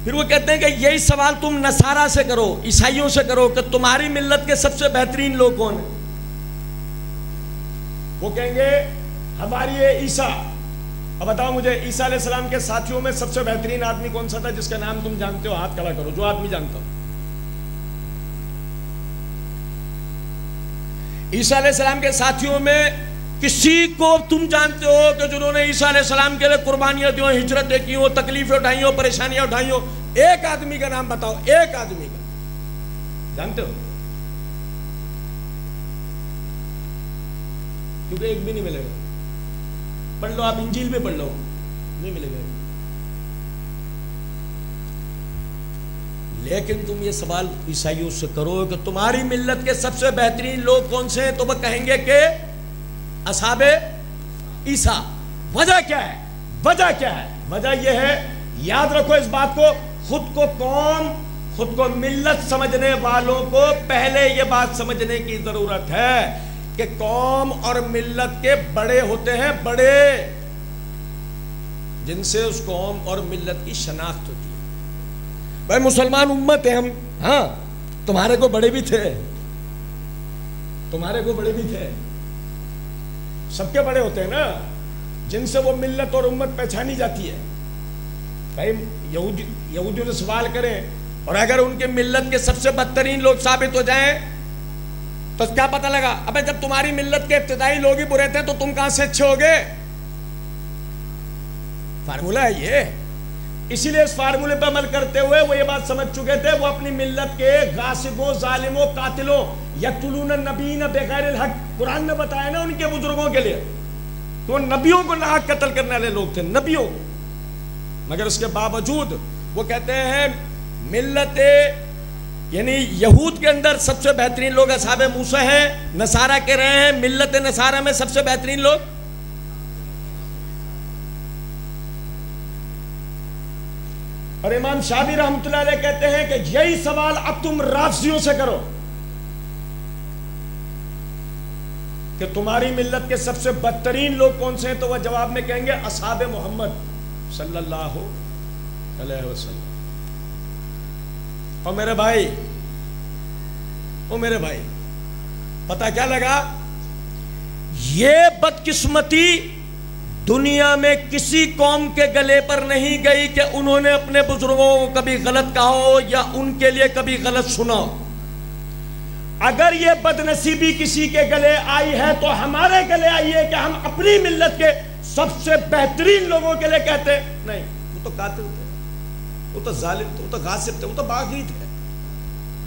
پھر وہ کہتے ہیں کہ یہی سوال تم نصارہ سے کرو، عیسائیوں سے کرو کہ تمہاری ملت کے سب سے بہترین لوگ کون ہیں؟ وہ کہیں گے ہماری عیسیٰ. اب بتاؤ مجھے عیسیٰ علیہ السلام کے ساتھیوں میں سب سے بہترین آدمی کون سا تھا جس کا نام تم جانتے ہو؟ ہاتھ کھڑا کرو جو آدمی جانتا ہو. عیسیٰ علیہ السلام کے ساتھیوں میں کسی کو تم جانتے ہو کہ جنہوں نے عیسیٰ علیہ السلام کے لیے قربانیاں دی ہوں، ہجرتیں کی ہوں، تکلیفیں اٹھائی ہوں، پریشانیاں اٹھائی ہوں؟ ایک آدمی کا نام بتاؤ، ایک آدمی کا جانتے ہو؟ کیونکہ ایک بھی نہیں ملے گا. پڑھ لو، آپ انجیل میں پڑھ لو، نہیں ملے گا. لیکن تم یہ سوال عیسائیوں سے کرو کہ تمہاری ملت کے سب سے بہترین لوگ کون سے ہیں، تو وہ کہیں گے کہ اصحاب عیسیٰ. وجہ کیا ہے؟ وجہ کیا ہے؟ وجہ یہ ہے، یاد رکھو اس بات کو، خود کو قوم، خود کو ملت سمجھنے والوں کو پہلے یہ بات سمجھنے کی ضرورت ہے کہ قوم اور ملت کے بڑے ہوتے ہیں، بڑے، جن سے اس قوم اور ملت کی شناخت ہوتی ہے. بھائی مسلمان امت ہے ہم، ہاں تمہارے کو بڑے بھی تھے، تمہارے کو بڑے بھی تھے، سب کے بڑے ہوتے ہیں نا، جن سے وہ ملت اور امت پہچانی جاتی ہے. بھائی یہودیوں سے سوال کریں اور اگر ان کے ملت کے سب سے بدترین لوگ ثابت ہو جائیں تو کیا پتہ لگا؟ ابے جب تمہاری ملت کے ابتدائی لوگ ہی برے تھے تو تم کہاں سے اچھے ہو گئے؟ فارمولہ ہے یہ. اسی لیے اس فارمولے پہ عمل کرتے ہوئے وہ یہ بات سمجھ چکے تھے، وہ اپنی ملت کے غاصبوں، ظالموں، قاتلوں، یقتلون النبیین بغیر الحق، قرآن نے بتایا نا ان کے بزرگوں کے لیے تو وہ نبیوں کو ناحق قتل کرنے والے لوگ تھے، نبیوں کو. مگر اس کے باوجود وہ کہتے ہیں ملت یعنی یہود کے اندر سب سے بہترین لوگ اصحاب موسیٰ ہیں، نصارہ کہہ رہے ہیں ملت نصارہ میں سب سے بہترین لوگ. اور امام شافعی رحمۃ اللہ علیہ کہتے ہیں کہ یہی سوال اب تم رافضیوں سے کرو کہ تمہاری ملت کے سب سے بدترین لوگ کون سے ہیں، تو وہ جواب میں کہیں گے اصحاب محمد صلی اللہ علیہ وسلم. اور میرے بھائی پتہ کیا لگا، یہ بدقسمتی دنیا میں کسی قوم کے گلے پر نہیں گئی کہ انہوں نے اپنے بزرگوں کو کبھی غلط کہا ہو یا ان کے لیے کبھی غلط سنا ہو. اگر یہ بدنصیبی کسی کے گلے آئی ہے تو ہمارے گلے آئی ہے کہ ہم اپنی ملت کے سب سے بہترین لوگوں کے لیے کہتے نہیں وہ تو قاتل تھے، وہ تو ظالم تھے، وہ تو غاصب تھے، وہ تو باغی تھے.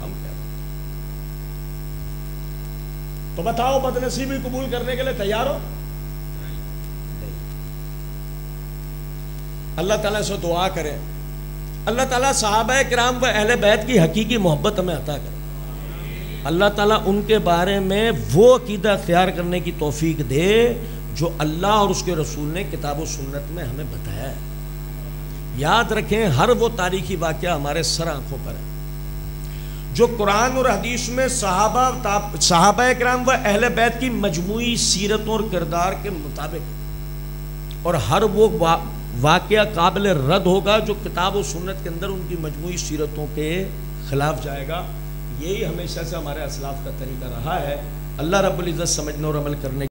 ہم کہتے تو بتاؤ بدنصیبی قبول کرنے کے لیے تیار ہو؟ اللہ تعالیٰ سے دعا کریں اللہ تعالیٰ صحابہ کرام و اہل بیت کی حقیقی محبت ہمیں عطا کرے. اللہ تعالیٰ ان کے بارے میں وہ عقیدہ اختیار کرنے کی توفیق دے جو اللہ اور اس کے رسول نے کتاب و سنت میں ہمیں بتایا ہے. یاد رکھیں ہر وہ تاریخی واقعہ ہمارے سر آنکھوں پر ہے جو قرآن اور حدیث میں صحابہ کرام و اہل بیت کی مجموعی سیرتوں اور کردار کے مطابق، اور ہر وہ واقعہ قابل رد ہوگا جو کتاب و سنت کے اندر ان کی مجموعی سیرتوں کے خلاف جائے گا. یہی ہمیشہ سے ہمارے اسلاف کا طریقہ رہا ہے. اللہ رب العزت سمجھنے اور عمل کرنے